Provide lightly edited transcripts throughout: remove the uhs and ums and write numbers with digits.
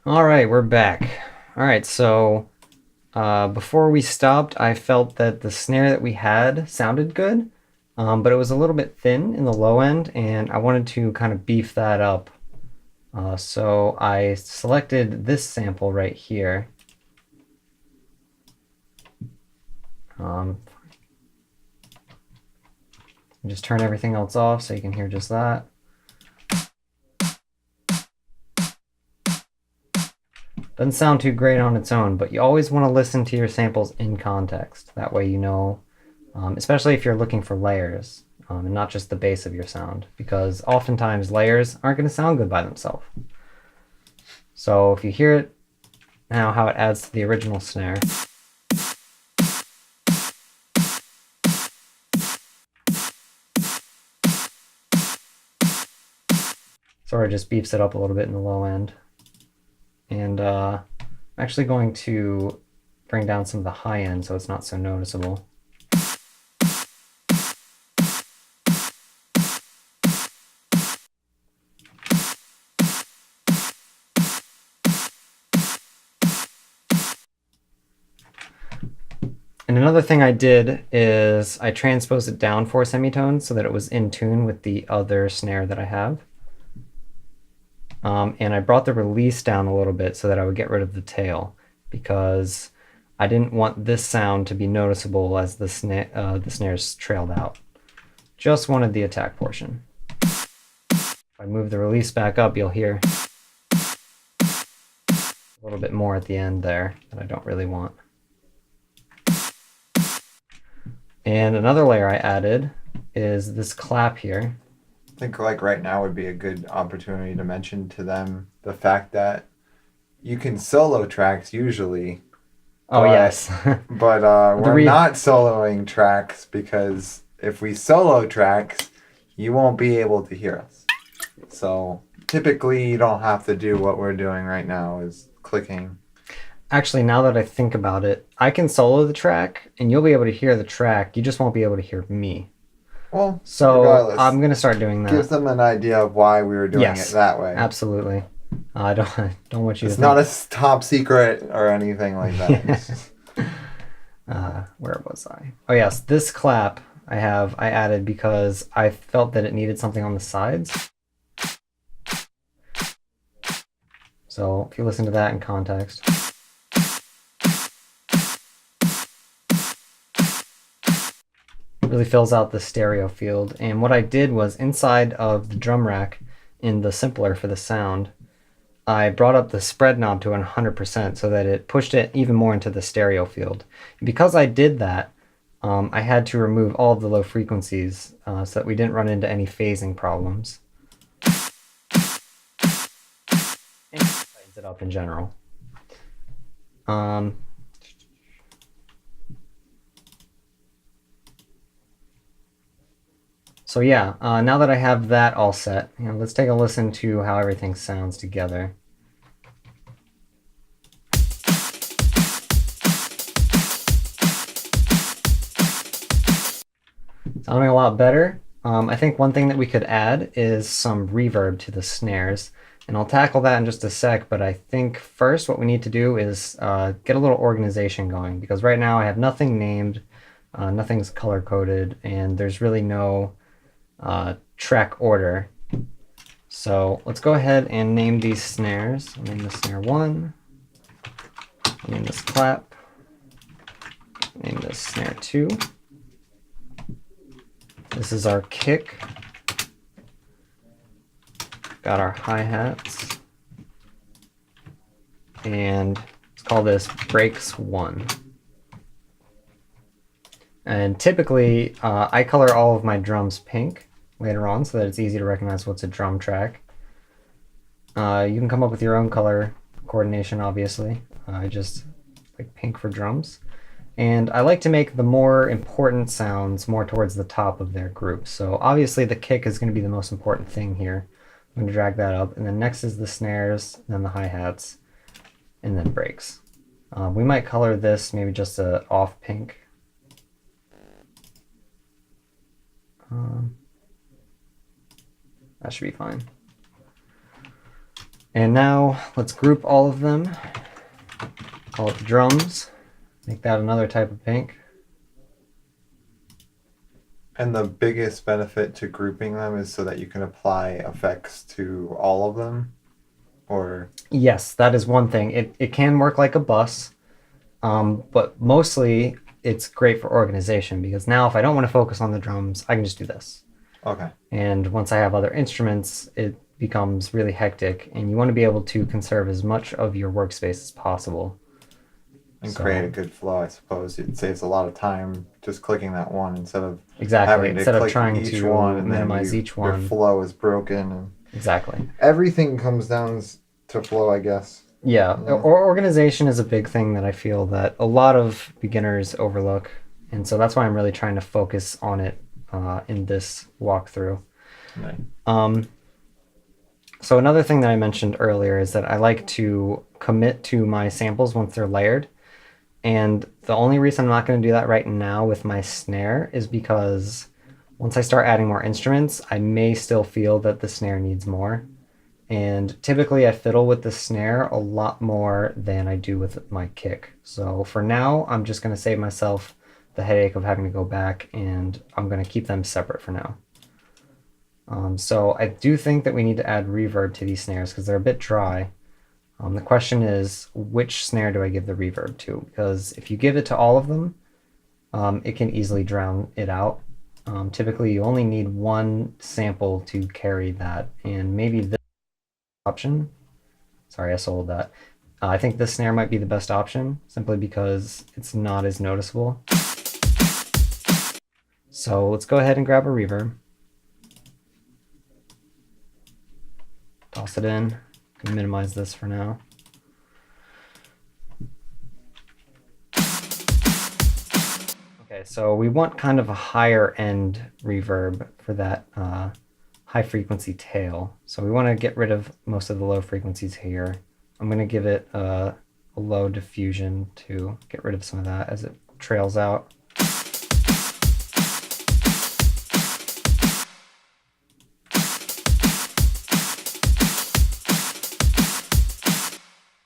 All right, we're back. All right, so before we stopped, I felt that the snare that we had sounded good, but it was a little bit thin in the low end, and I wanted to kind of beef that up. So I selected this sample right here. Um, just turn everything else off so you can hear just that. Doesn't sound too great on its own, but you always want to listen to your samples in context. That way you know, especially if you're looking for layers and not just the base of your sound, because oftentimes layers aren't going to sound good by themselves. So if you hear it now, how it adds to the original snare. Sort of just beefs it up a little bit in the low end. And I'm actually going to bring down some of the high end so it's not so noticeable. And another thing I did is I transposed it down 4 semitones so that it was in tune with the other snare that I have. And I brought the release down a little bit so that I would get rid of the tail, because I didn't want this sound to be noticeable as the snares trailed out. Just wanted the attack portion. If I move the release back up, you'll hear a little bit more at the end there that I don't really want. And another layer I added is this clap here. I think like right now would be a good opportunity to mention to them the fact that you can solo tracks usually. Oh, yes. But we're not soloing tracks because if we solo tracks, you won't be able to hear us. So typically you don't have to do what we're doing right now, is clicking. Actually, now that I think about it, I can solo the track and you'll be able to hear the track. You just won't be able to hear me. Well, so regardless, I'm going to start doing that. Gives them an idea of why we were doing it that way. Absolutely. I don't want you It's to not a top secret or anything like that. Where was I? Oh, yes. This clap I added because I felt that it needed something on the sides. So if you listen to that in context. Really fills out the stereo field. And what I did was inside of the drum rack in the simpler for the sound, I brought up the spread knob to 100% so that it pushed it even more into the stereo field. And because I did that, I had to remove all of the low frequencies so that we didn't run into any phasing problems. And it tightens it up in general. So yeah, now that I have that all set, let's take a listen to how everything sounds together. Sounding a lot better. I think one thing that we could add is some reverb to the snares, and I'll tackle that in just a sec, but I think first what we need to do is get a little organization going, because right now I have nothing named, nothing's color-coded, and there's really no track order. So let's go ahead and name these snares. I'll name this snare 1, I'll name this clap, I'll name this snare 2. This is our kick. Got our hi-hats. And let's call this breaks 1. And typically, I color all of my drums pink later on so that it's easy to recognize what's a drum track. You can come up with your own color coordination, obviously. I just like pink for drums. And I like to make the more important sounds more towards the top of their group. So obviously the kick is going to be the most important thing here. I'm going to drag that up. And then next is the snares, then the hi-hats, and then breaks. We might color this maybe just a off pink. That should be fine. And now let's group all of them. Call it the drums. Make that another type of pink. And the biggest benefit to grouping them is so that you can apply effects to all of them? Or yes, that is one thing. It can work like a bus, but mostly it's great for organization because now if I don't want to focus on the drums, I can just do this. okay. And once I have other instruments, it becomes really hectic, and you want to be able to conserve as much of your workspace as possible. And create a good flow, I suppose. It saves a lot of time just clicking that one instead of exactly having to instead of click trying each to one and minimize then each one. Your flow is broken. And exactly. everything comes down to flow, I guess. Yeah, or organization is a big thing that I feel that a lot of beginners overlook, and so that's why I'm really trying to focus on it in this walkthrough. Right. So another thing that I mentioned earlier is that I like to commit to my samples once they're layered. And the only reason I'm not going to do that right now with my snare is because once I start adding more instruments, I may still feel that the snare needs more. And typically I fiddle with the snare a lot more than I do with my kick. So for now, I'm just going to save myself the headache of having to go back, and I'm going to keep them separate for now. So I do think that we need to add reverb to these snares because they're a bit dry. The question is, which snare do I give the reverb to? Because if you give it to all of them, it can easily drown it out. Typically, you only need one sample to carry that, and maybe this option. Sorry, I sold that. I think this snare might be the best option, simply because it's not as noticeable. So let's go ahead and grab a reverb. Toss it in. I'm gonna minimize this for now. Okay, so we want kind of a higher end reverb for that high frequency tail. So we want to get rid of most of the low frequencies here. I'm going to give it a low diffusion to get rid of some of that as it trails out.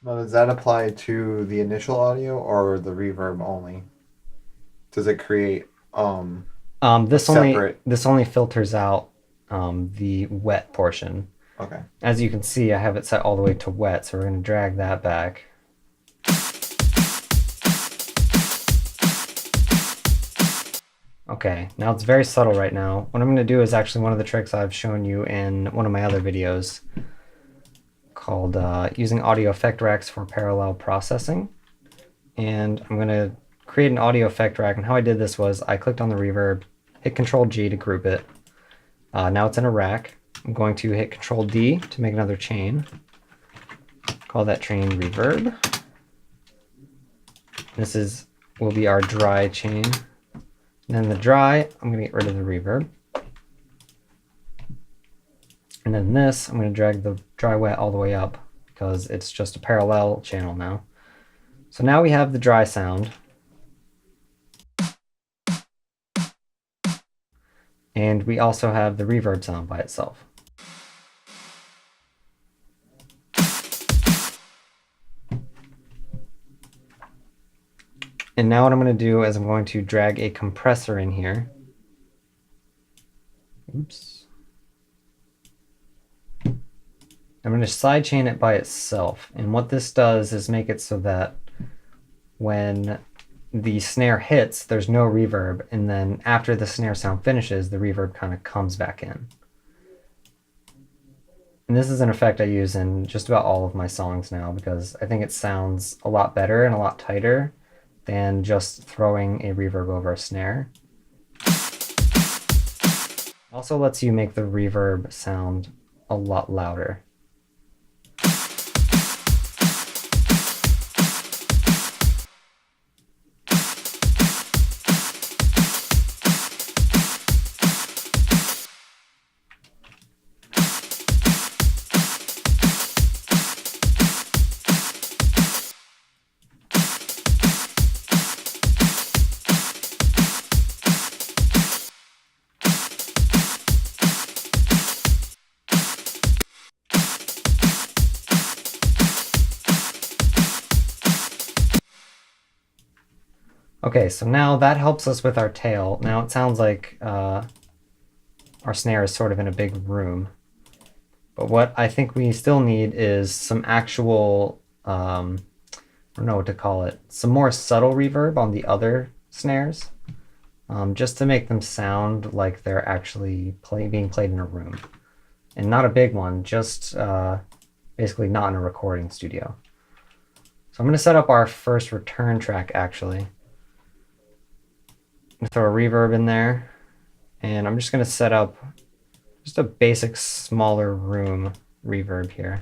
Now, does that apply to the initial audio or the reverb only? Does it create this separate... only filters out the wet portion. Okay. As you can see, I have it set all the way to wet, so we're going to drag that back. Okay, now it's very subtle right now. What I'm going to do is actually one of the tricks I've shown you in one of my other videos called using audio effect racks for parallel processing. And I'm going to create an audio effect rack, and how I did this was I clicked on the reverb, hit Control-G to group it. Now it's in a rack. I'm going to hit Control-D to make another chain. Call that chain reverb. This will be our dry chain. And then the dry, I'm going to get rid of the reverb. And then this, I'm going to drag the dry wet all the way up because it's just a parallel channel now. So now we have the dry sound. And we also have the reverb sound by itself. And now what I'm going to do is I'm going to drag a compressor in here. Oops. I'm going to sidechain it by itself. And what this does is make it so that when the snare hits, there's no reverb. And then after the snare sound finishes, the reverb kind of comes back in. And this is an effect I use in just about all of my songs now because I think it sounds a lot better and a lot tighter than just throwing a reverb over a snare. It also lets you make the reverb sound a lot louder. Okay, so now that helps us with our tail. Now it sounds like our snare is sort of in a big room. But what I think we still need is some actual, I don't know what to call it, some more subtle reverb on the other snares, just to make them sound like they're actually being played in a room. And not a big one, just basically not in a recording studio. So I'm going to set up our first return track actually. I'm going to throw a reverb in there, and I'm just going to set up just a basic smaller room reverb here.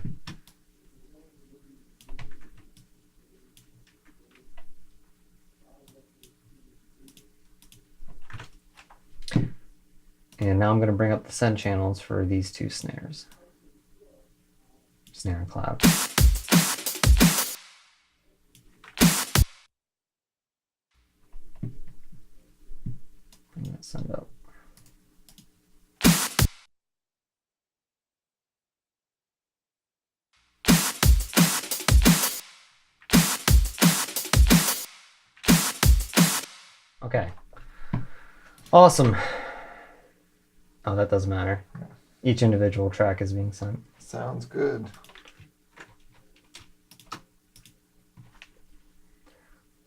And now I'm going to bring up the send channels for these two snares. Snare and cloud. Bring that send up. Okay. Awesome. Oh, that doesn't matter. Each individual track is being sent. Sounds good.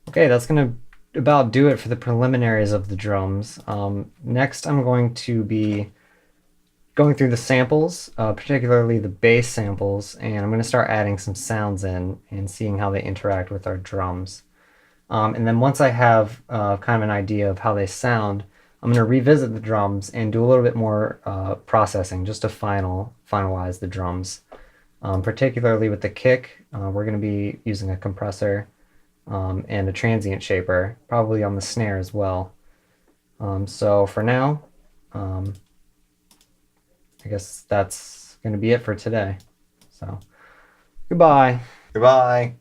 Okay, that's going to about do it for the preliminaries of the drums. Next, I'm going to be going through the samples, particularly the bass samples, and I'm going to start adding some sounds in and seeing how they interact with our drums. And then once I have kind of an idea of how they sound, I'm going to revisit the drums and do a little bit more processing just to finalize the drums. Particularly with the kick, we're going to be using a compressor and a transient shaper, probably on the snare as well. So for now, I guess that's going to be it for today. So goodbye. Goodbye.